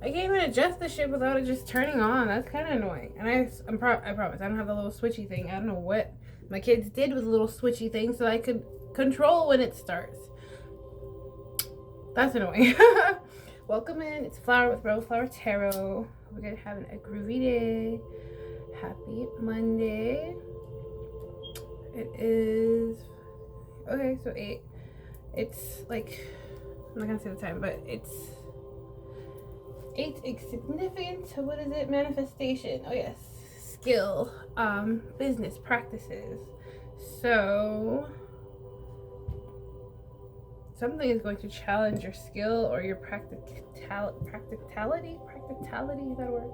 I can't even adjust the shit without it just turning on. That's kind of annoying. And I promise, I don't have the little switchy thing. I don't know what my kids did with the little switchy thing so I could control when it starts. That's annoying. Welcome in. It's Flower with Rose Flower Tarot. We're gonna have a groovy day. Happy Monday. It is okay. So 8. It's like, I'm not gonna say the time, but it's 8 is significant. So what is it? Manifestation. Oh yes, skill, business practices. So something is going to challenge your skill or your practicality. Practicality, is that a word?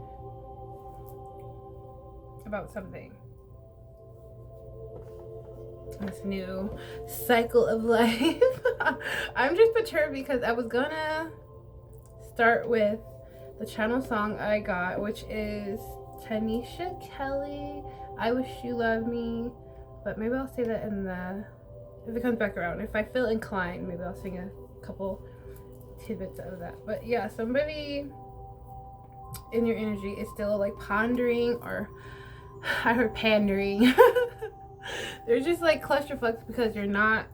About something. This new cycle of life. I'm just perturbed because I was gonna start with the channel song I got, which is Tanisha Kelly, I Wish You Loved Me, but maybe I'll say that in the, if it comes back around. If I feel inclined, maybe I'll sing a couple tidbits of that. But yeah, somebody in your energy is still like pondering, or I heard pandering. They're just like clusterfucks because you're not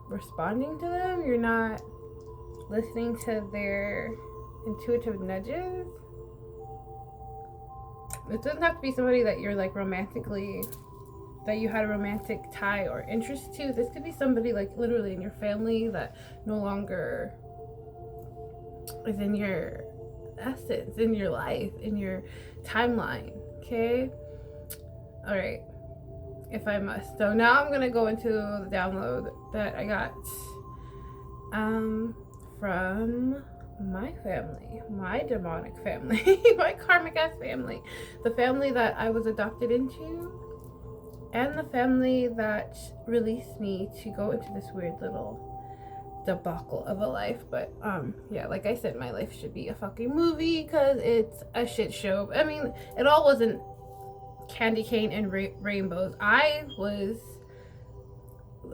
responding to them. You're not listening to their intuitive nudges. It doesn't have to be somebody that you're like romantically, that you had a romantic tie or interest to. This could be somebody like literally in your family that no longer is in your essence, in your life, in your timeline. Okay? All right. If I must. So now I'm gonna go into the download that I got from my family, my demonic family, my karmic ass family, the family that I was adopted into, and the family that released me to go into this weird little debacle of a life. But yeah, like I said, my life should be a fucking movie because it's a shit show. I mean, it all wasn't candy cane and rainbows. I was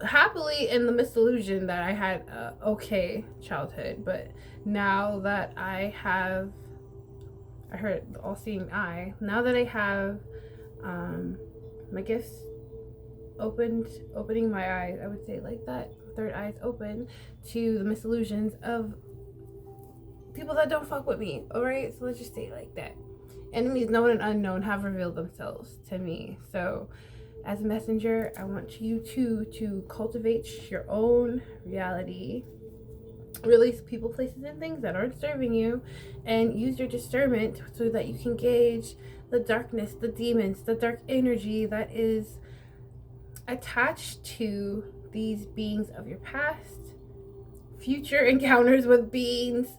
happily in the misillusion that I had a okay childhood, but now that I heard the all-seeing eye, now that I have my gifts opening my eyes, I would say like that, third eye's open to the misillusions of people that don't fuck with me. All right, so let's just say it like that. Enemies known and unknown have revealed themselves to me. So as a messenger, I want you to cultivate your own reality, release people, places, and things that aren't serving you, and use your discernment so that you can gauge the darkness, the demons, the dark energy that is attached to these beings of your past, future encounters with beings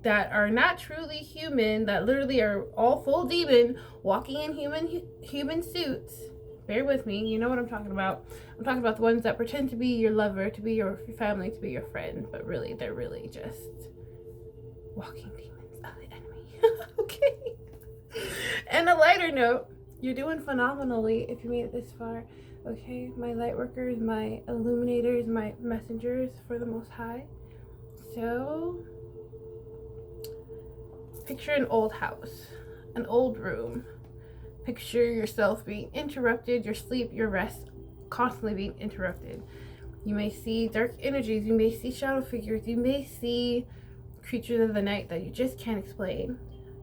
that are not truly human, that literally are all full demon, walking in human suits. Bear with me, you know what I'm talking about. I'm talking about the ones that pretend to be your lover, to be your family, to be your friend, but really they're really just walking demons of the enemy. Okay. And a lighter note, you're doing phenomenally if you made it this far. Okay, my light workers, my illuminators, my messengers for the Most High. So picture an old house, an old room. Picture yourself being interrupted, your sleep, your rest, constantly being interrupted. You may see dark energies, you may see shadow figures, you may see creatures of the night that you just can't explain.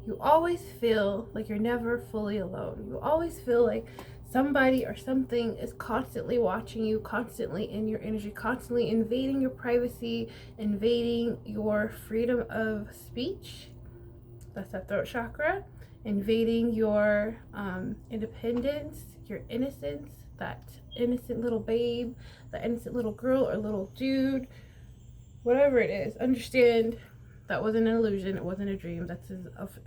You always feel like you're never fully alone. You always feel like somebody or something is constantly watching you, constantly in your energy, constantly invading your privacy, invading your freedom of speech. That's that throat chakra. Invading your independence, your innocence, that innocent little babe, that innocent little girl or little dude, whatever it is. Understand that wasn't an illusion, it wasn't a dream. That's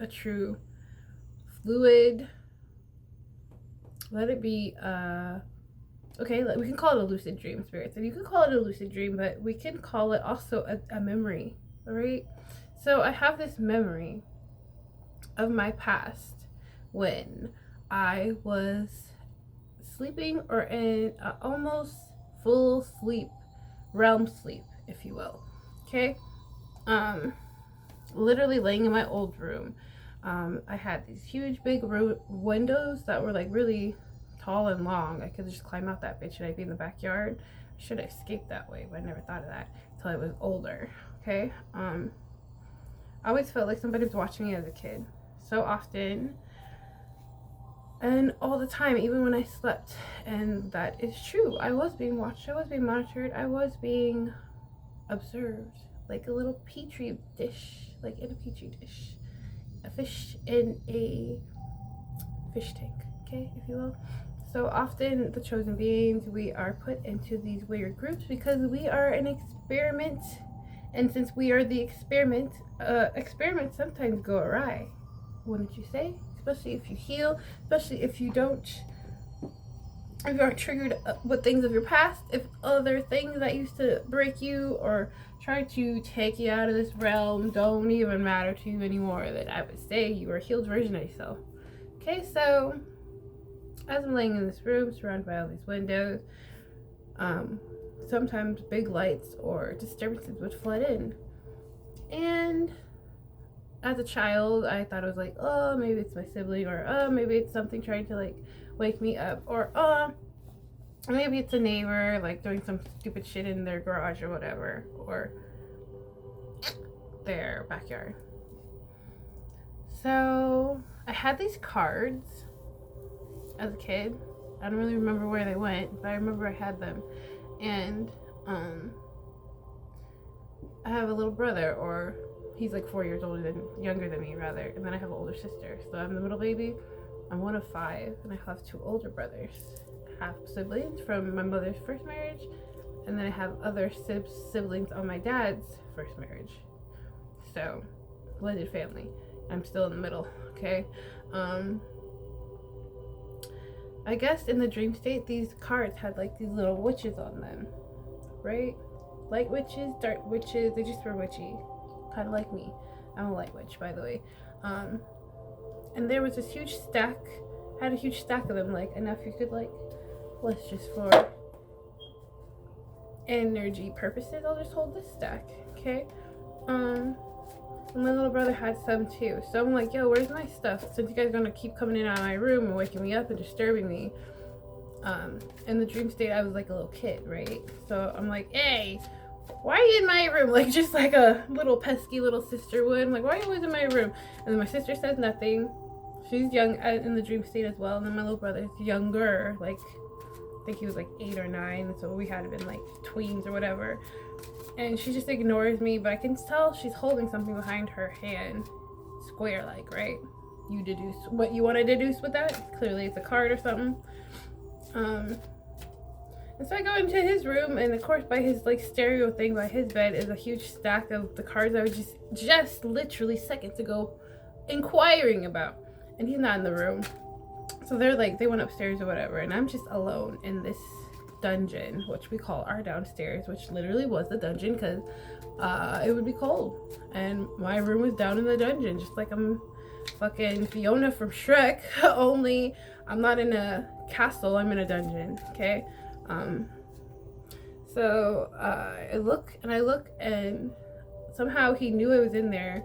a true fluid, let it be, okay, we can call it a lucid dream, spirits, and you can call it a lucid dream, but we can call it also a memory, all right? So I have this memory of my past when I was sleeping, or in almost full sleep, realm sleep, if you will. Okay, literally laying in my old room. I had these huge big windows that were like really tall and long. I could just climb out that bitch and I'd be in the backyard. I should have escaped that way, but I never thought of that until I was older. Okay. I always felt like somebody was watching me as a kid, so often and all the time, even when I slept. And that is true. I was being watched, I was being monitored, I was being observed, like a little petri dish, like in a petri dish, a fish in a fish tank, okay, if you will. So often the chosen beings, we are put into these weird groups because we are an experiment. And since we are the experiment, experiments sometimes go awry, wouldn't you say? Especially if you heal, especially if you don't, if you aren't triggered with things of your past, if other things that used to break you or try to take you out of this realm don't even matter to you anymore, then I would say you are a healed version of yourself. Okay, so as I'm laying in this room surrounded by all these windows, sometimes big lights or disturbances would flood in. And as a child, I thought it was like, oh, maybe it's my sibling, or oh, maybe it's something trying to like wake me up, or oh, maybe it's a neighbor like doing some stupid shit in their garage or whatever, or their backyard. So I had these cards as a kid. I don't really remember where they went, but I remember I had them. And I have a little brother, or he's like 4 years younger than me rather, and then I have an older sister. So I'm the middle baby. I'm one of 5, and I have 2 older brothers, half siblings from my mother's first marriage, and then I have other siblings on my dad's first marriage. So blended family. I'm still in the middle. Okay. I guess in the dream state, these cards had like these little witches on them, right? Light witches, dark witches, they just were witchy, kind of like me. I'm a light witch, by the way. And there was this huge stack, had a huge stack of them, like enough you could like, let's just for energy purposes, I'll just hold this stack, okay? And my little brother had some too. So I'm like, yo, where's my stuff? Since you guys are gonna keep coming in out of my room and waking me up and disturbing me. In the dream state, I was like a little kid, right? So I'm like, hey, why are you in my room? Like, just like a little pesky little sister would. I'm like, why are you always in my room? And then my sister says nothing. She's young in the dream state as well. And then my little brother's younger, like, I think he was like 8 or 9. So we had been like tweens or whatever. And she just ignores me, but I can tell she's holding something behind her hand, square like, right? You deduce what you want to deduce with that. Clearly it's a card or something. And so I go into his room, and of course by his like stereo thing by his bed is a huge stack of the cards I was just literally seconds ago inquiring about. And he's not in the room. So they're like, they went upstairs or whatever, and I'm just alone in this dungeon, which we call our downstairs, which literally was the dungeon because it would be cold, and my room was down in the dungeon, just like I'm fucking Fiona from Shrek. Only I'm not in a castle, I'm in a dungeon. Okay. So I look and somehow he knew I was in there.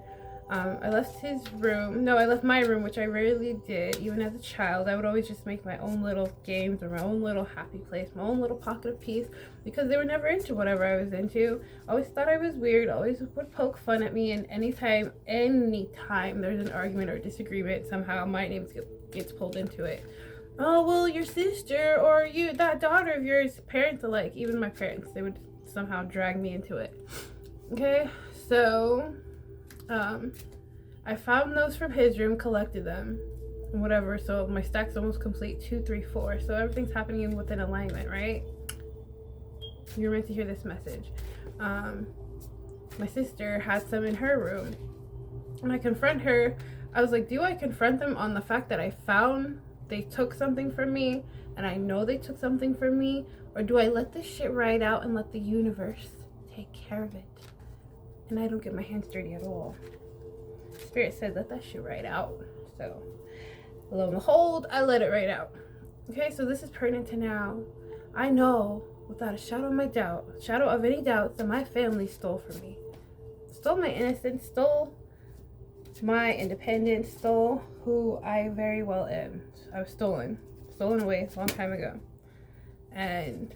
I left his room. No, I left my room, which I rarely did. Even as a child, I would always just make my own little games or my own little happy place, my own little pocket of peace, because they were never into whatever I was into. I always thought I was weird, always would poke fun at me, and anytime there's an argument or disagreement, somehow my name gets pulled into it. Oh, well, your sister or that daughter of yours, parents alike, even my parents, they would somehow drag me into it. Okay, so I found those from his room, collected them, and whatever. So my stack's almost complete, 2, 3, 4. So everything's happening within alignment, right? You're meant to hear this message. My sister had some in her room, and I confront her. I was like, do I confront them on the fact that I found they took something from me, and I know they took something from me, or do I let this shit ride out and let the universe take care of it? And I don't get my hands dirty at all. Spirit said, let that shit ride out. So, lo and behold, I let it ride out. Okay, so this is pertinent to now. I know, without a shadow of any doubt, that my family stole from me. Stole my innocence, stole my independence, stole who I very well am. I was stolen away a long time ago. And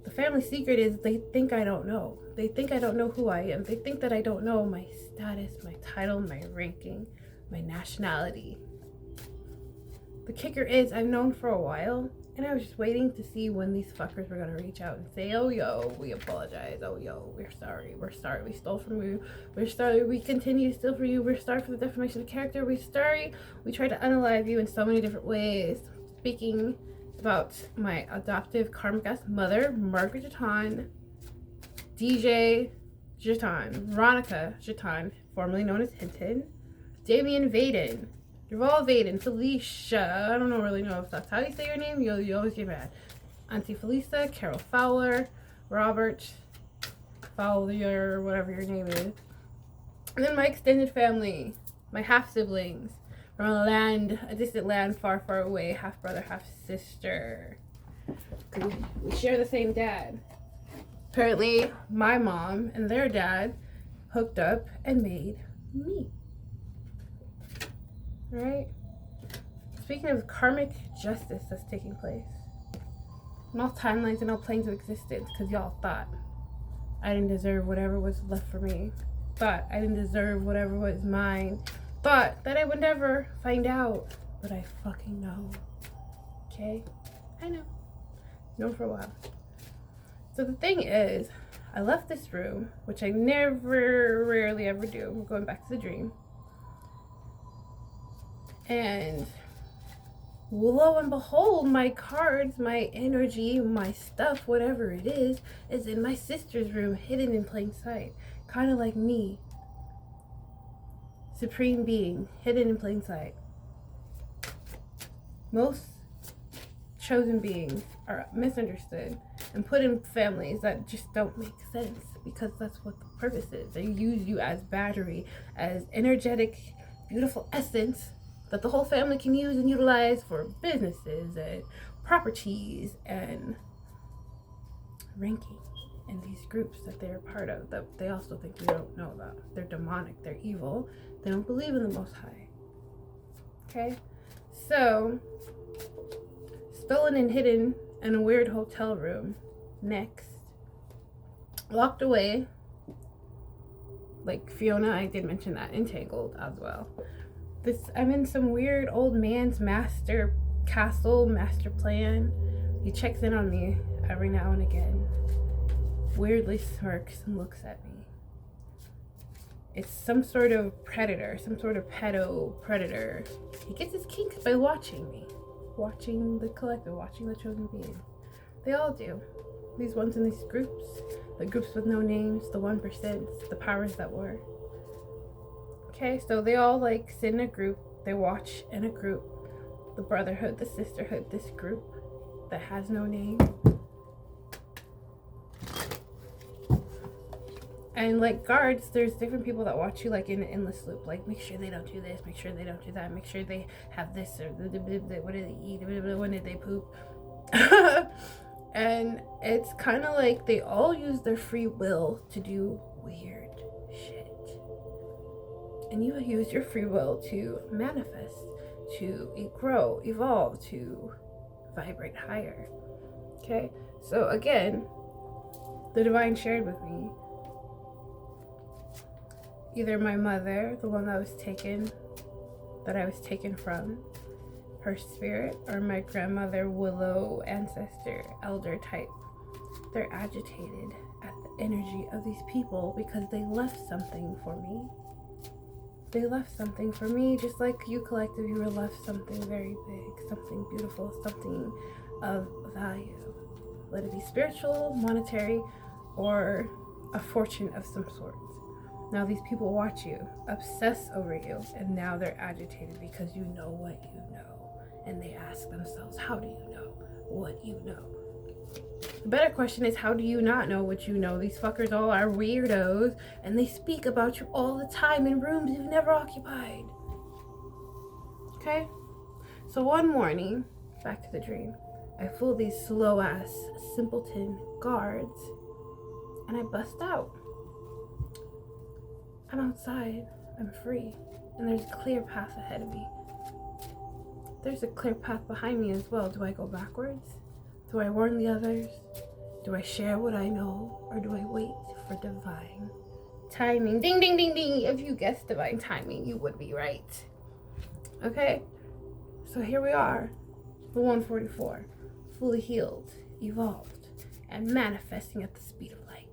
the family secret is they think I don't know. They think I don't know who I am. They think that I don't know my status, my title, my ranking, my nationality. The kicker is I've known for a while, and I was just waiting to see when these fuckers were gonna reach out and say, oh, yo, we apologize. Oh, yo, we're sorry. We stole from you. We're sorry. We continue to steal from you. We're sorry for the defamation of character. We're sorry. We tried to unalive you in so many different ways. Speaking about my adoptive karmic ass mother, Margaret Jatan, DJ Jatan, Veronica Jatan, formerly known as Hinton, Damien Vaden, Duval Vaden, Felicia, I don't really know if that's how you say your name, you always get mad, Auntie Felisa, Carol Fowler, Robert Fowler, whatever your name is, and then my extended family, my half-siblings, from a distant land far, far away, half-brother, half-sister. We share the same dad. Apparently, my mom and their dad hooked up and made me. Right? Speaking of karmic justice that's taking place, in all timelines and all planes of existence, because y'all thought I didn't deserve whatever was left for me, thought I didn't deserve whatever was mine, thought that I would never find out, but I fucking know. Okay? I know. Known for a while. So the thing is, I left this room, which I rarely ever do. We're going back to the dream. And lo and behold, my cards, my energy, my stuff, whatever it is in my sister's room, hidden in plain sight. Kind of like me. Supreme being, hidden in plain sight. Most chosen beings are misunderstood and put in families that just don't make sense, because that's what the purpose is. They use you as battery, as energetic, beautiful essence that the whole family can use and utilize for businesses and properties and ranking in these groups that they're part of, that they also think we don't know about. They're demonic, they're evil, they don't believe in the Most High. Okay? So, stolen and hidden in a weird hotel room. Next, locked away, like Fiona, I did mention that, entangled as well. I'm in some weird old man's master plan. He checks in on me every now and again, weirdly smirks and looks at me. It's some sort of predator, some sort of pedo predator. He gets his kinks by watching me, watching the collective, watching the chosen being. They all do. These ones in these groups, the groups with no names, the 1%, the powers that were. Okay, so they all like sit in a group, they watch in a group, the brotherhood, the sisterhood, this group that has no name. And like guards, there's different people that watch you like in an endless loop. Like, make sure they don't do this, make sure they don't do that, make sure they have this, or what did they eat, when did they poop? And it's kind of like they all use their free will to do weird shit. And you use your free will to manifest, to grow, evolve, to vibrate higher. Okay? So again, the divine shared with me, either my mother, the one that I was taken from, her spirit, or my grandmother, Willow, ancestor, elder type. They're agitated at the energy of these people because they left something for me. They left something for me, just like you collective, you were left something very big, something beautiful, something of value. Let it be spiritual, monetary, or a fortune of some sort. Now these people watch you, obsess over you, and now they're agitated because you know what you know. And they ask themselves, how do you know what you know? The better question is, how do you not know what you know? These fuckers all are weirdos, and they speak about you all the time in rooms you've never occupied. Okay? So one morning, back to the dream, I fool these slow-ass, simpleton guards, and I bust out. I'm outside. I'm free. And there's a clear path ahead of me. There's a clear path behind me as well. Do I go backwards? Do I warn the others? Do I share what I know? Or do I wait for divine timing? Ding, ding, ding, ding. If you guessed divine timing, you would be right. Okay? So here we are, the 144, fully healed, evolved, and manifesting at the speed of light.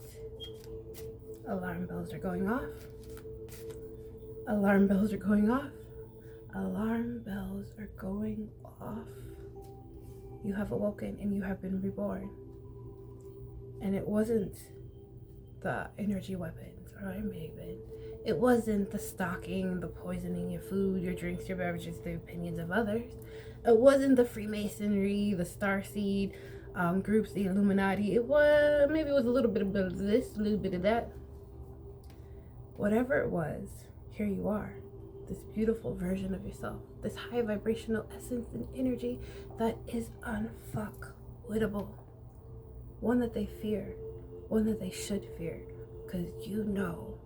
Alarm bells are going off. Alarm bells are going off. Alarm bells are going off. You have awoken and you have been reborn. And it wasn't the energy weapons, or it may have been. It wasn't the stalking, the poisoning your food, your drinks, your beverages, the opinions of others. It wasn't the Freemasonry, the Starseed groups, the Illuminati. It was, maybe it was a little bit of this, a little bit of that. Whatever it was, here you are. This beautiful version of yourself, this high vibrational essence and energy that is unfuckwittable. One that they fear, one that they should fear, because you know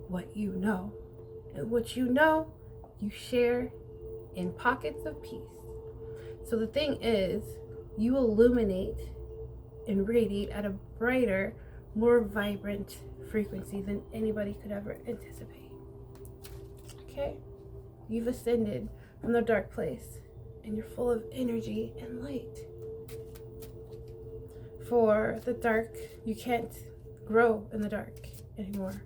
what you know. And what you know, you share in pockets of peace. So the thing is, you illuminate and radiate at a brighter, more vibrant frequency than anybody could ever anticipate. Okay? You've ascended from the dark place and you're full of energy and light. For the dark, you can't grow in the dark anymore.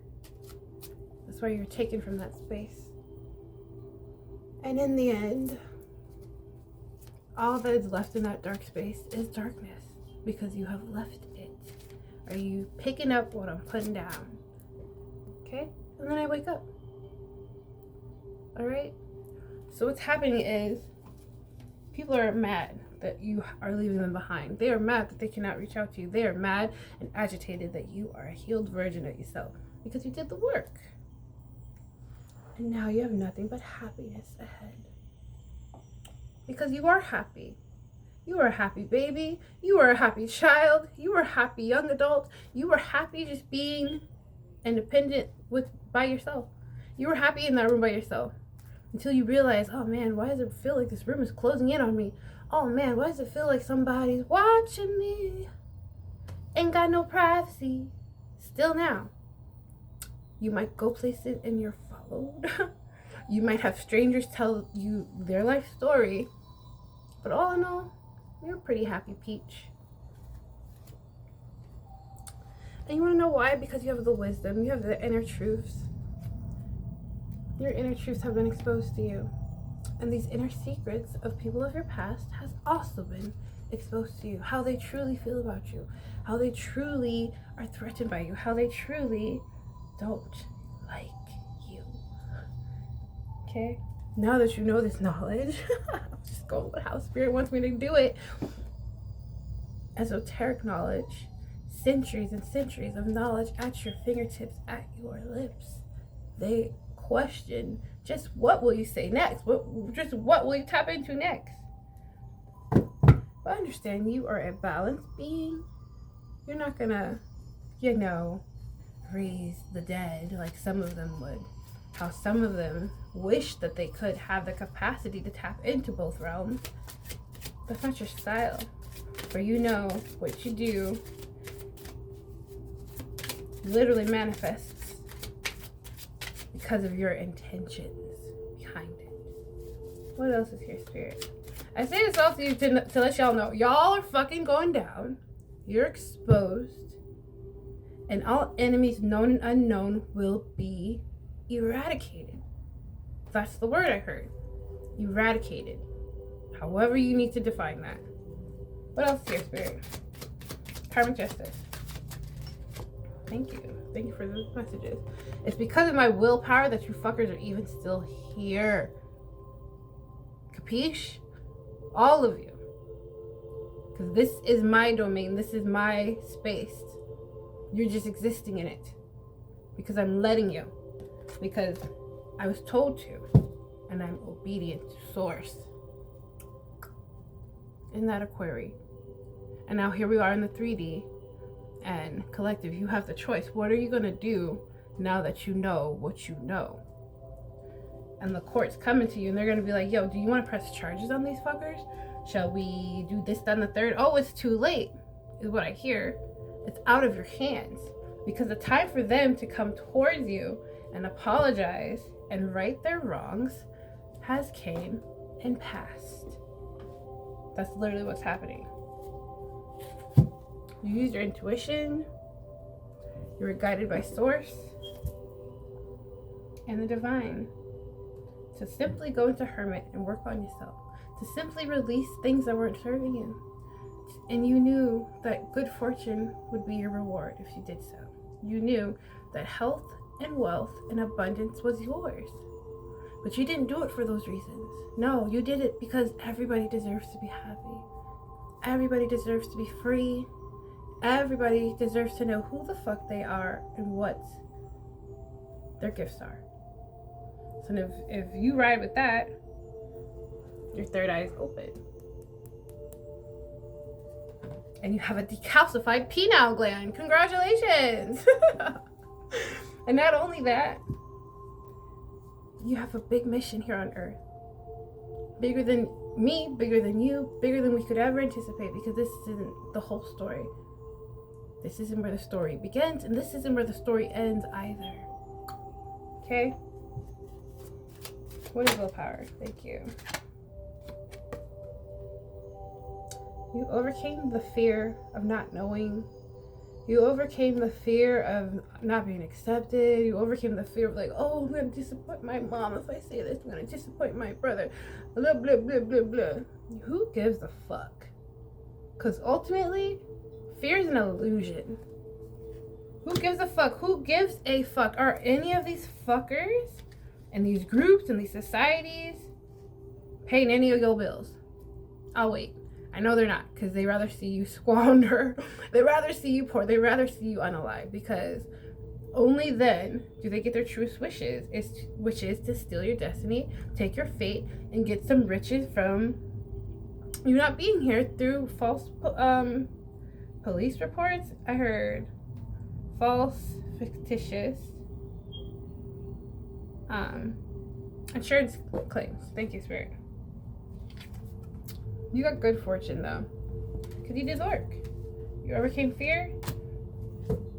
That's why you're taken from that space. And in the end, all that is left in that dark space is darkness, because you have left it. Are you picking up what I'm putting down? Okay? And then I wake up. Alright? So what's happening is, people are mad that you are leaving them behind. They are mad that they cannot reach out to you. They are mad and agitated that you are a healed version of yourself, because you did the work. And now you have nothing but happiness ahead. Because you are happy. You are a happy baby. You are a happy child. You are a happy young adult. You are happy just being independent by yourself. You were happy in that room by yourself. Until you realize, oh man, why does it feel like this room is closing in on me? Oh man, why does it feel like somebody's watching me? Ain't got no privacy. Still now. You might go places and you're followed. You might have strangers tell you their life story. But all in all, you're a pretty happy peach. And you want to know why? Because you have the wisdom. You have the inner truths. Your inner truths have been exposed to you. And these inner secrets of people of your past has also been exposed to you. How they truly feel about you. How they truly are threatened by you. How they truly don't like you. Okay? Now that you know this knowledge, I'm just going with how Spirit wants me to do it. Esoteric knowledge. Centuries and centuries of knowledge at your fingertips, at your lips. They question just what will you say next? What will you tap into next? But understand, you are a balanced being. You're not gonna, raise the dead like some of them would. How some of them wish that they could have the capacity to tap into both realms. That's not your style. For you know what you do literally manifests because of your intentions behind it. What else is here, Spirit? I say this all to you to let y'all know. Y'all are fucking going down. You're exposed. And all enemies, known and unknown, will be eradicated. That's the word I heard. Eradicated. However you need to define that. What else is here, Spirit? Karmic justice. Thank you. Thank you for those messages. It's because of my willpower that you fuckers are even still here. Capiche? All of you. Because this is my domain. This is my space. You're just existing in it. Because I'm letting you. Because I was told to. And I'm obedient to Source. In that Aquarius. And now here we are in the 3D. And collective, you have the choice. What are you going to do now that you know what you know? and the court's coming to you, and they're gonna be like, yo, do you want to press charges on these fuckers? Shall we do this, then the third? Oh, it's too late, is what I hear. It's out of your hands, because the time for them to come towards you and apologize and right their wrongs has came and passed. That's literally what's happening. You used your intuition, you were guided by source and the divine to simply go into hermit and work on yourself, to simply release things that weren't serving you. And you knew that good fortune would be your reward if you did so. You knew that health and wealth and abundance was yours. But you didn't do it for those reasons. No, you did it because everybody deserves to be happy. Everybody deserves to be free. Everybody deserves to know who the fuck they are and what their gifts are. So if you ride with that, your third eye is open. And you have a decalcified pineal gland. Congratulations! And not only that, you have a big mission here on Earth. Bigger than me, bigger than you, bigger than we could ever anticipate, because this isn't the whole story. This isn't where the story begins, and this isn't where the story ends either. Okay? What is willpower? Thank you. You overcame the fear of not knowing. You overcame the fear of not being accepted. You overcame the fear of like, oh, I'm going to disappoint my mom if I say this. I'm going to disappoint my brother. Blah, blah, blah, blah, blah. Who gives a fuck? Because ultimately, fear is an illusion. Who gives a fuck? Who gives a fuck? Are any of these fuckers and these groups and these societies paying any of your bills? I'll wait. I know they're not, because they rather see you squander. They rather see you poor. They rather see you unalive, because only then do they get their truest wishes, which is to steal your destiny, take your fate, and get some riches from you not being here through false police reports. I heard false, fictitious insurance claims. Thank you, Spirit. You got good fortune though, because you did the work. You overcame fear.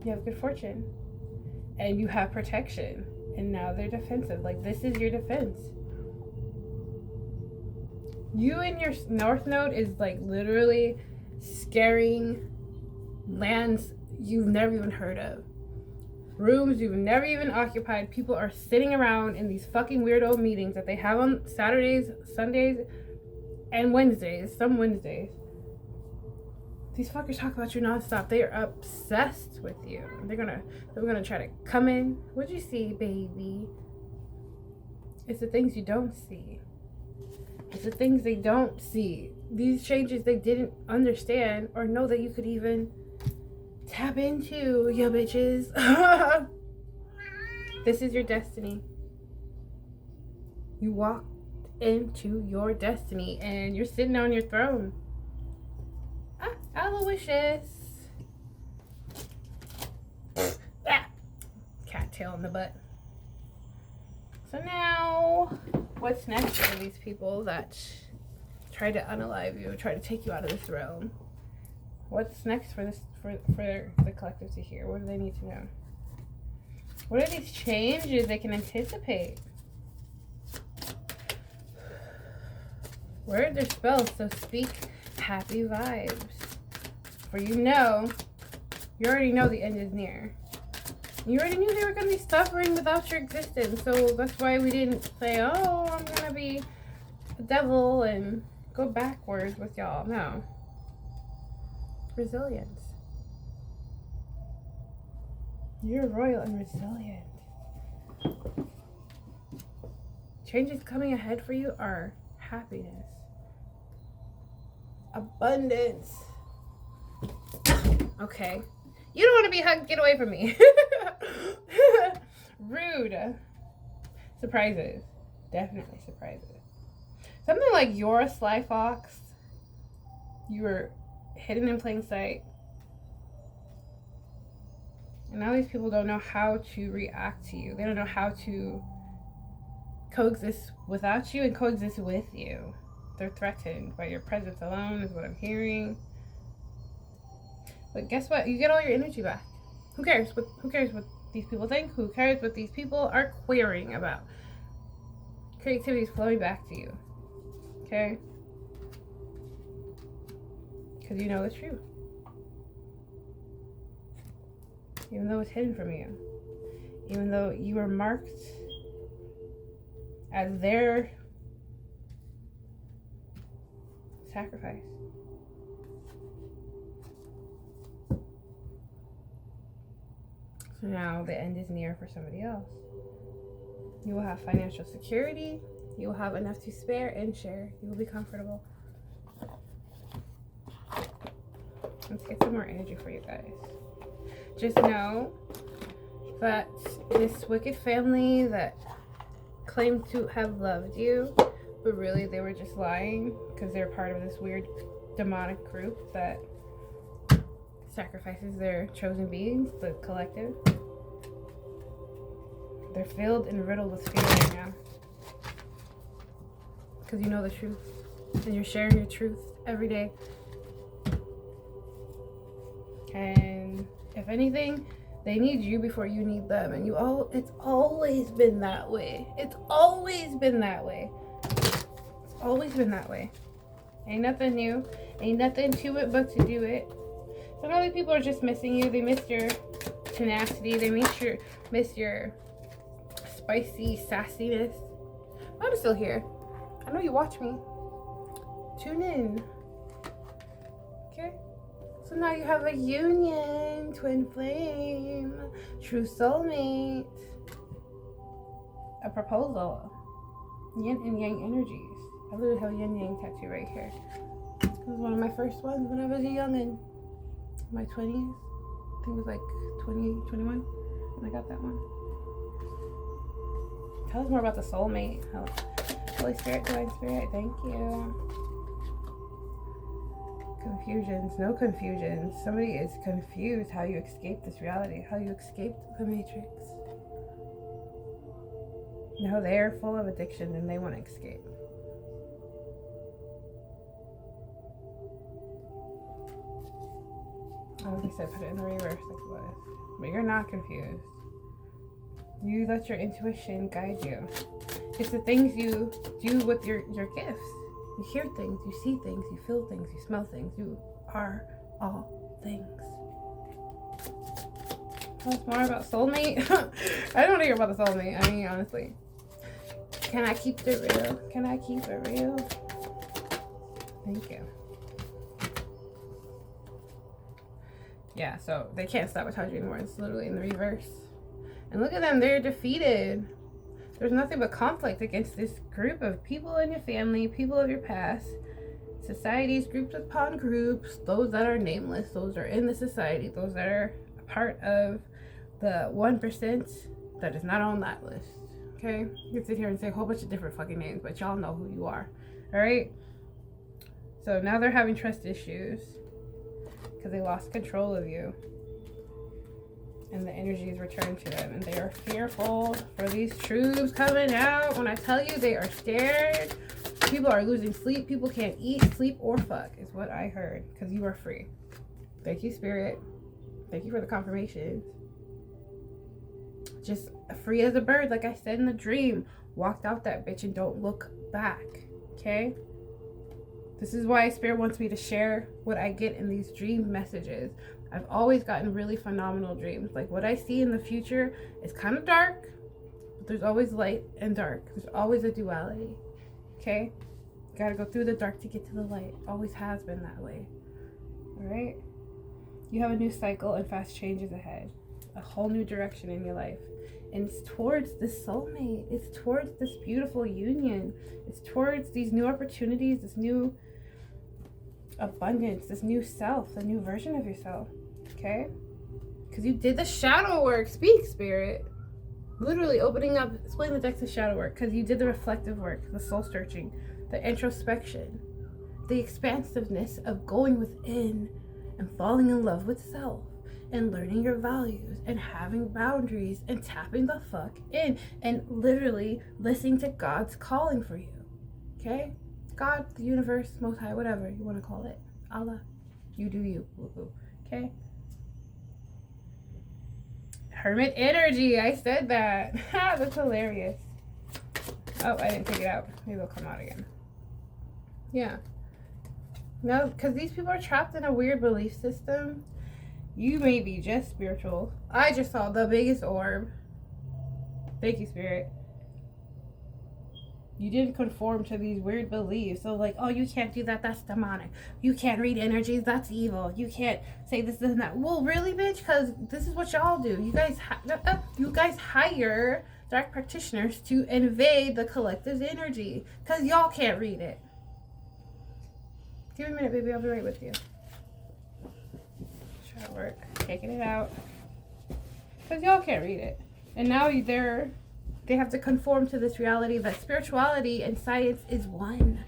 You have good fortune, and you have protection. And now they're defensive. Like, this is your defense. You and your North Node is like literally scaring lands you've never even heard of. Rooms you've never even occupied. People are sitting around in these fucking weirdo meetings that they have on Saturdays, Sundays, and Wednesdays. Some Wednesdays. These fuckers talk about you nonstop. They are obsessed with you. They're gonna try to come in. What'd you see, baby? It's the things you don't see. It's the things they don't see. These changes they didn't understand or know that you could even tap into, ya bitches. This is your destiny. You walked into your destiny and you're sitting on your throne. Aloysius. Cat tail in the butt. So now, what's next for these people that try to unalive you, try to take you out of this realm? What's next for this, for the collective to hear? What do they need to know? What are these changes they can anticipate? Words are spells, so speak happy vibes. For you already know the end is near. You already knew they were going to be suffering without your existence. So that's why we didn't say, oh, I'm going to be a devil and go backwards with y'all. No. Resilience. You're royal and resilient. Changes coming ahead for you are happiness, abundance. Okay. You don't want to be hugged. Get away from me. Rude. Surprises. Definitely surprises. Something like you're a sly fox. You were hidden in plain sight. And now these people don't know how to react to you. They don't know how to coexist without you and coexist with you. They're threatened by your presence alone, is what I'm hearing. But guess what? You get all your energy back. Who cares? Who cares what these people think? Who cares what these people are querying about? Creativity is flowing back to you. Okay? Because you know it's true. Even though it's hidden from you. Even though you were marked as their sacrifice. So now the end is near for somebody else. You will have financial security. You will have enough to spare and share. You will be comfortable. Let's get some more energy for you guys. Just know that this wicked family that claimed to have loved you, but really they were just lying because they're part of this weird demonic group that sacrifices their chosen beings, the collective. They're filled and riddled with fear right now because you know the truth and you're sharing your truth every day. And if anything, they need you before you need them. And it's always been that way. It's always been that way. It's always been that way. Ain't nothing new. Ain't nothing to it but to do it. Some other people are just missing you. They missed your tenacity. They miss your spicy sassiness. I'm still here. I know you watch me. Tune in. Okay? So now you have a union, twin flame, true soulmate, a proposal, yin and yang energies. I literally have a yin yang tattoo right here. It was one of my first ones when I was a youngin', my 20s. I think it was like 20, 21 when I got that one. Tell us more about the soulmate. Holy Spirit, Divine Spirit, thank you. Confusions, no confusions. Somebody is confused how you escaped this reality, how you escaped the matrix. No, they're full of addiction and they want to escape. Like I said, put it in the reverse like it was. But you're not confused. You let your intuition guide you. It's the things you do with your gifts. You hear things, you see things, you feel things, you smell things. You are all things. Tell us more about soulmate. I don't want to hear about the soulmate. I mean, honestly. Can I keep it real? Can I keep it real? Thank you. Yeah, so they can't sabotage you anymore. It's literally in the reverse. And look at them, they're defeated. There's nothing but conflict against this group of people in your family, people of your past, societies, groups upon groups, those that are nameless, those that are in the society, those that are a part of the 1% that is not on that list. Okay? You can sit here and say a whole bunch of different fucking names, but y'all know who you are. Alright? So now they're having trust issues because they lost control of you. And the energy is returned to them. And they are fearful for these truths coming out. When I tell you they are scared, people are losing sleep. People can't eat, sleep, or fuck is what I heard. Because you are free. Thank you, Spirit. Thank you for the confirmation. Just free as a bird, like I said in the dream. Walked out that bitch and don't look back. Okay? This is why Spirit wants me to share what I get in these dream messages. I've always gotten really phenomenal dreams. Like what I see in the future is kind of dark, but there's always light and dark. There's always a duality. Okay? You gotta go through the dark to get to the light. Always has been that way. Alright? You have a new cycle and fast changes ahead. A whole new direction in your life. And it's towards this soulmate. It's towards this beautiful union. It's towards these new opportunities, this new abundance, this new self, a new version of yourself. Okay? Because you did the shadow work. Speak, Spirit. Literally opening up, explain the decks of shadow work. Because you did the reflective work, the soul searching, the introspection, the expansiveness of going within and falling in love with self and learning your values and having boundaries and tapping the fuck in and literally listening to God's calling for you. Okay? God, the universe, Most High, whatever you want to call it. Allah. You do you. Woo-hoo. Okay? Hermit energy. I said that. That's hilarious. Oh, I didn't take it out. Maybe it'll come out again. Yeah. No, because these people are trapped in a weird belief system. You may be just spiritual. I just saw the biggest orb. Thank you, Spirit. You didn't conform to these weird beliefs. So like, oh, you can't do that. That's demonic. You can't read energies. That's evil. You can't say this and that. Well, really, bitch? Because this is what y'all do. You guys hire dark practitioners to invade the collective's energy. Because y'all can't read it. Give me a minute, baby. I'll be right with you. Try to work. Taking it out. Because y'all can't read it. And now they have to conform to this reality that spirituality and science is one.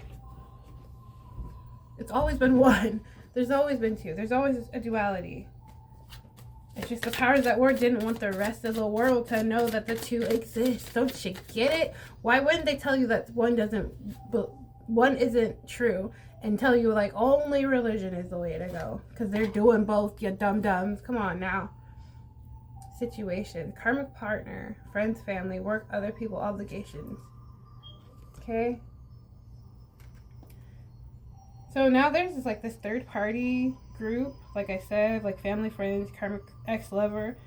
It's always been one. There's always been two. There's always a duality. It's just the powers that were didn't want the rest of the world to know that the two exist. Don't you get it? Why wouldn't they tell you that one isn't true and tell you like only religion is the way to go? Because they're doing both, you dum-dums. Come on now. Situation, karmic partner, friends, family, work, other people, obligations. Okay? So now there's this third party group, like I said, like family, friends, karmic ex-lover,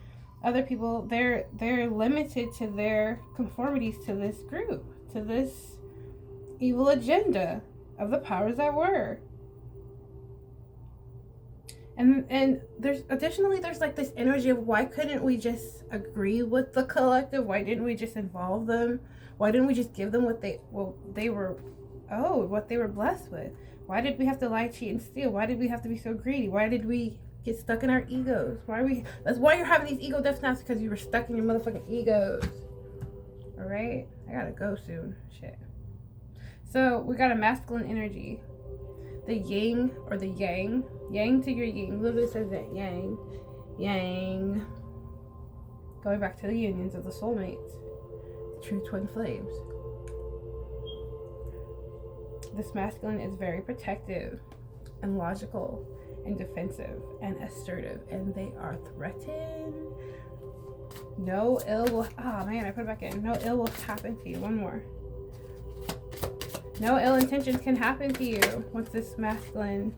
other people. They're limited to their conformities to this group, to this evil agenda of the powers that were. And there's like this energy of why couldn't we just agree with the collective? Why didn't we just involve them? Why didn't we just give them what they were blessed with? Why did we have to lie, cheat, and steal? Why did we have to be so greedy? Why did we get stuck in our egos? That's why you're having these ego death snaps, because you were stuck in your motherfucking egos. Alright? I gotta go soon. Shit. So we got a masculine energy. The yin or the yang. Yang to your yin. Literally says that. Yang. Yang. Going back to the unions of the soulmates. The true twin flames. This masculine is very protective and logical and defensive and assertive. And they are threatened. No ill will... Oh man, I put it back in. No ill will happen to you. One more. No ill intentions can happen to you once this masculine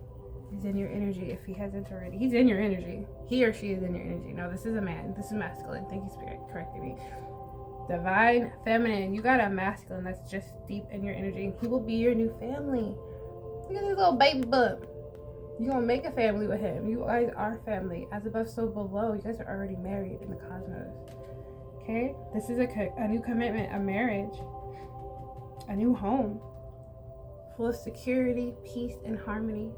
is in your energy, if he hasn't already. He's in your energy. He or she is in your energy. No, this is a man. This is masculine. Thank you, Spirit. Correcting me. Divine feminine. You got a masculine that's just deep in your energy. He will be your new family. Look at this little baby bump. You're going to make a family with him. You guys are family. As above, so below. You guys are already married in the cosmos. Okay? This is a new commitment, a marriage, a new home. Full of security, peace, and harmony.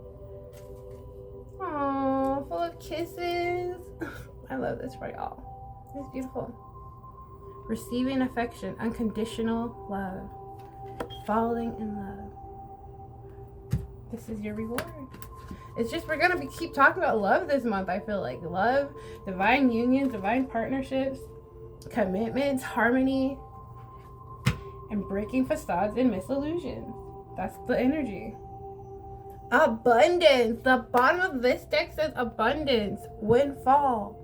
Aww, full of kisses. I love this for y'all. It's beautiful. Receiving affection, unconditional love. Falling in love. This is your reward. It's just we're gonna keep talking about love this month. I feel like love, divine unions, divine partnerships, commitments, harmony, and breaking facades and misillusions. That's the energy. Abundance. The bottom of this deck says abundance. Windfall.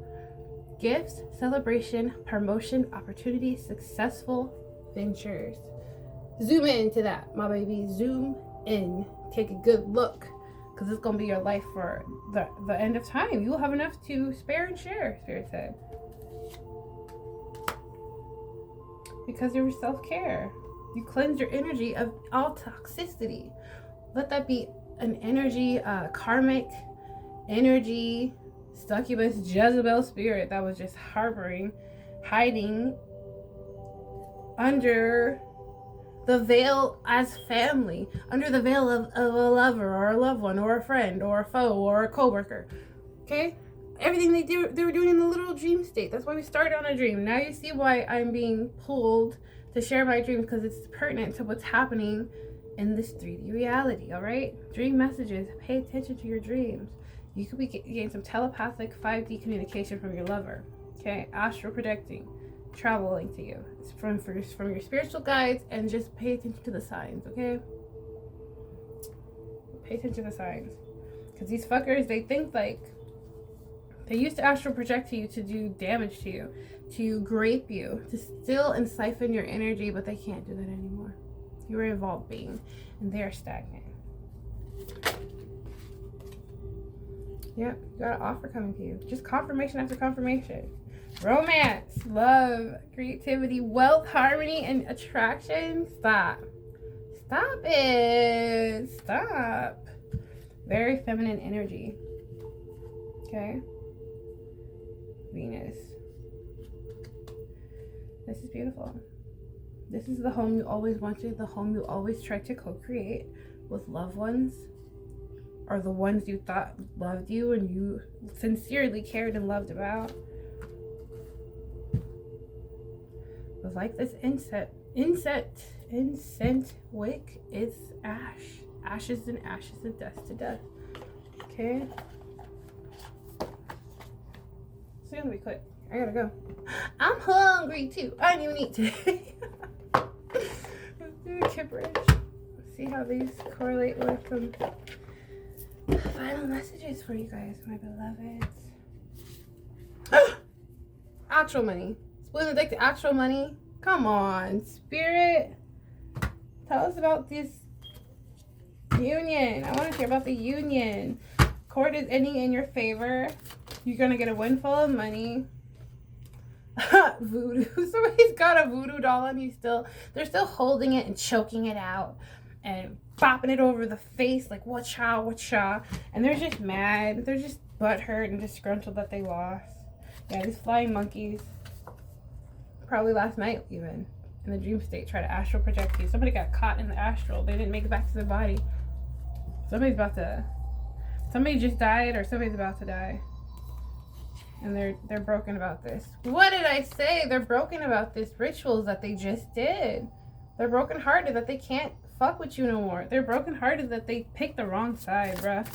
Gifts, celebration, promotion, opportunity, successful ventures. Zoom into that, my baby. Zoom in. Take a good look. Because it's going to be your life for the end of time. You will have enough to spare and share, Spirit said. Because of your self-care. You cleanse your energy of all toxicity. Let that be an energy, karmic energy, succubus, Jezebel spirit that was just hiding under the veil as family, under the veil of a lover or a loved one or a friend or a foe or a co-worker. Okay? Everything they were doing in the literal dream state. That's why we started on a dream. Now you see why I'm being pulled to share my dream, because it's pertinent to what's happening in this 3D reality. All right, dream messages. Pay attention to your dreams. You could be getting some telepathic 5D communication from your lover. Okay, astral projecting, traveling to you. It's from your spiritual guides, and just pay attention to the signs, okay? Pay attention to the signs. Because these fuckers, they think like, they used to astral project to you to do damage to you, to grape you, to steal and siphon your energy, but they can't do that anymore. You're an evolved being, and they are stagnant. Yep, you got an offer coming to you. Just confirmation after confirmation. Romance, love, creativity, wealth, harmony, and attraction. Stop. Stop it. Stop. Very feminine energy. Okay. Venus. This is beautiful. This is the home you always wanted, the home you always tried to co-create with loved ones, or the ones you thought loved you and you sincerely cared and loved about. It was like this incense wick is ash. Ashes and ashes and dust to dust. Okay? It's gonna be quick. I gotta go. I'm hungry too. I didn't even eat today. Let's do the kipperish. See how these correlate with some final messages for you guys, my beloveds. Actual money. Split the deck to actual money. Come on, Spirit. Tell us about this union. I want to hear about the union. Court is ending in your favor. You're gonna get a windfall of money. Voodoo. Somebody's got a voodoo doll and they're still holding it and choking it out and bopping it over the face like whatcha. And they're just mad. They're just butthurt and disgruntled that they lost. Yeah, these flying monkeys. Probably last night even. In the dream state, try to astral project you. Somebody got caught in the astral. They didn't make it back to their body. Somebody just died, or somebody's about to die. And they're broken about this. What did I say? They're broken about this rituals that they just did. They're brokenhearted that they can't fuck with you no more. They're brokenhearted that they picked the wrong side, bruh.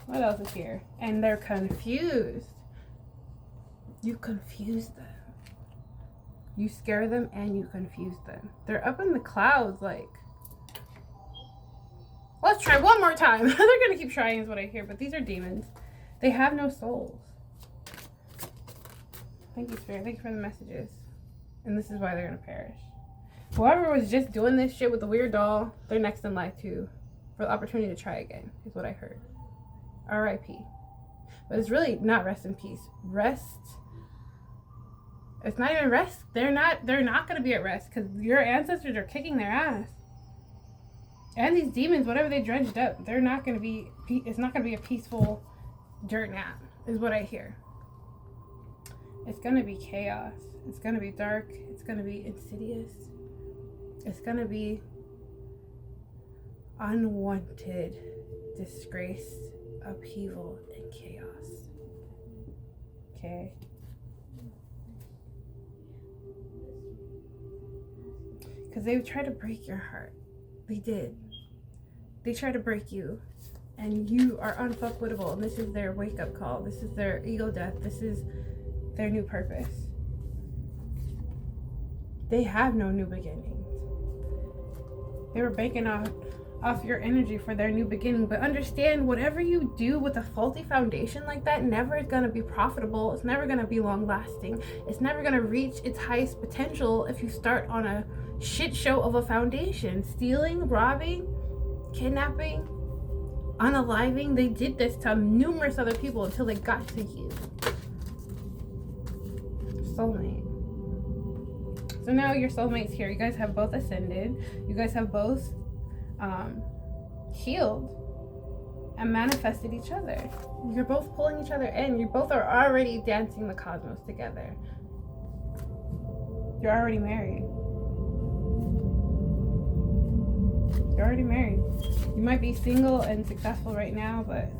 What else is here? And they're confused. You confuse them. You scare them and you confuse them. They're up in the clouds like, let's try one more time. They're gonna keep trying is what I hear, but these are demons. They have no souls. Thank you, Spirit. Thank you for the messages. And this is why they're gonna perish. Whoever was just doing this shit with the weird doll, they're next in life too. For the opportunity to try again, is what I heard. R.I.P. But it's really not rest in peace. Rest. It's not even rest. They're not gonna be at rest because your ancestors are kicking their ass. And these demons, whatever they dredged up, they're not gonna be. It's not gonna be a peaceful dirt nap, is what I hear. It's gonna be chaos. It's gonna be dark. It's gonna be insidious. It's gonna be unwanted disgrace, upheaval, and chaos. Okay? Because they tried to break your heart. They did. They tried to break you. And you are unfuckwittable. And this is their wake-up call. This is their ego death. This is their new purpose. They have no new beginnings. They were banking off your energy for their new beginning. But understand, whatever you do with a faulty foundation like that never is going to be profitable. It's never going to be long-lasting. It's never going to reach its highest potential if you start on a shit show of a foundation. Stealing, robbing, kidnapping, unaliving. They did this to numerous other people until they got to you. Soulmate. So now your soulmate's here. You guys have both ascended. You guys have both healed and manifested each other. You're both pulling each other in. You both are already dancing the cosmos together. You're already married. You're already married. You might be single and successful right now, but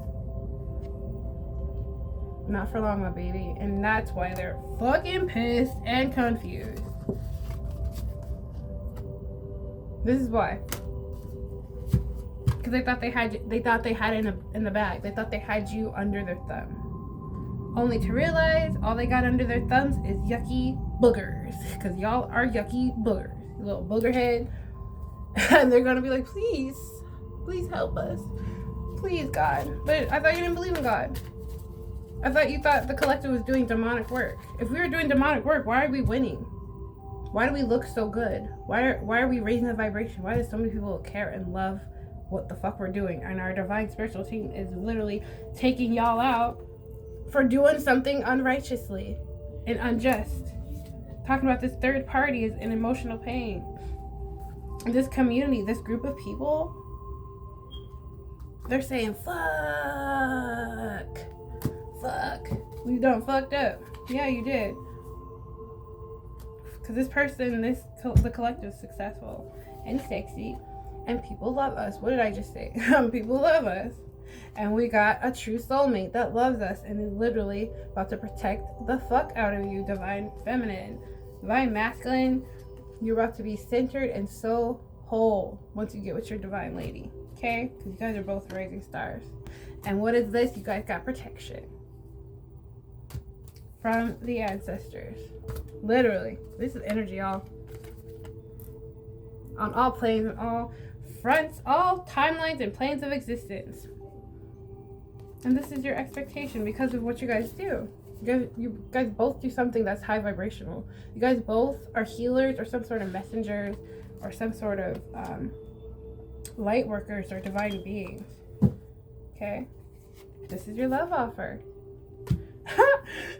not for long, my baby. And that's why they're fucking pissed and confused. This is why. Because they thought they had it in the bag. They thought they had you under their thumb. Only to realize all they got under their thumbs is yucky boogers. Because y'all are yucky boogers. You little booger head. And they're going to be like, please help us. Please, God. But I thought you didn't believe in God. I thought you thought the collective was doing demonic work. If we were doing demonic work, why are we winning? Why do we look so good? Why are we raising the vibration? Why do so many people care and love what the fuck we're doing? And our divine spiritual team is literally taking y'all out for doing something unrighteously and unjust. Talking about this third party is in emotional pain. This community, this group of people, they're saying, fuck. You done fucked up. Yeah, you did. Because this person, the collective is successful and sexy. And people love us. What did I just say? People love us. And we got a true soulmate that loves us and is literally about to protect the fuck out of you, divine feminine. Divine masculine, you're about to be centered and so whole once you get with your divine lady. Okay? Because you guys are both rising stars. And what is this? You guys got protection from the ancestors. Literally. This is energy, y'all. On all planes and all fronts, all timelines and planes of existence. And this is your expectation because of what you guys do. You guys both do something that's high vibrational. You guys both are healers or some sort of messengers or some sort of light workers or divine beings. Okay? This is your love offer.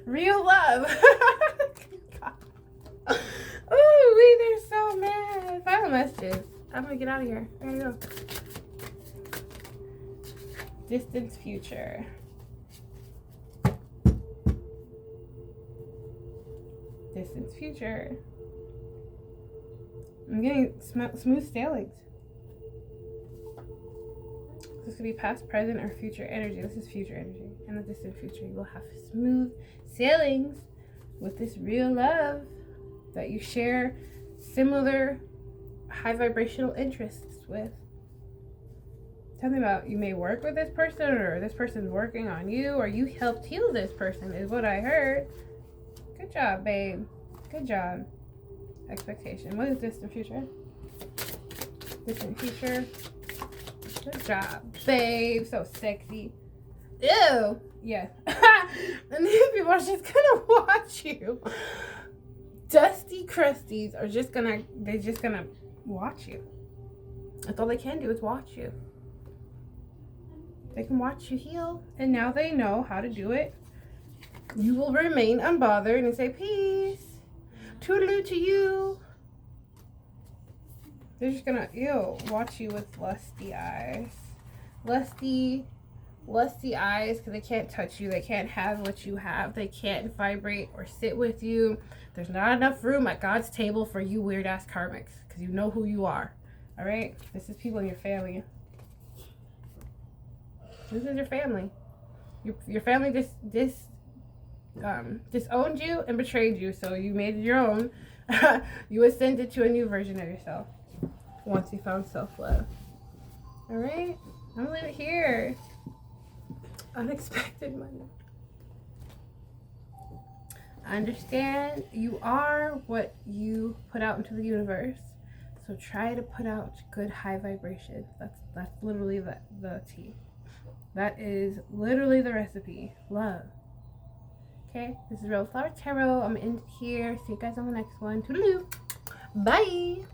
Real love. Oh, they're so mad. Final messages. I'm gonna get out of here. I gotta go. Distant future. Distant future. I'm getting smooth sailings. This could be past, present, or future energy. This is future energy. In the distant future, you will have smooth sailings with this real love that you share similar high vibrational interests with. Something about you may work with this person, or this person's working on you, or you helped heal this person is what I heard. Good job, babe. Good job. Expectation. What is distant future? Distant future. Good job, babe. So sexy. Ew. Yeah. And these people are just gonna watch you. Dusty crusties are they're just gonna watch you. That's all they can do is watch you. They can watch you heal. And now they know how to do it. You will remain unbothered and say, peace. Toodaloo to you. They're just gonna, watch you with lusty eyes. Lusty eyes, because they can't touch you. They can't have what you have. They can't vibrate or sit with you. There's not enough room at God's table for you weird ass karmics, because you know who you are. All right? This is people in your family. This is your family. Your family disowned you and betrayed you, so you made it your own. You ascended to a new version of yourself once you found self-love. All right? I'm gonna leave it here. Unexpected money. Understand you are what you put out into the universe. So try to put out good high vibration. That's literally the tea. That is literally the recipe. Love. Okay, this is Real Flower Tarot. I'm in here. See you guys on the next one. Toodaloo. Bye.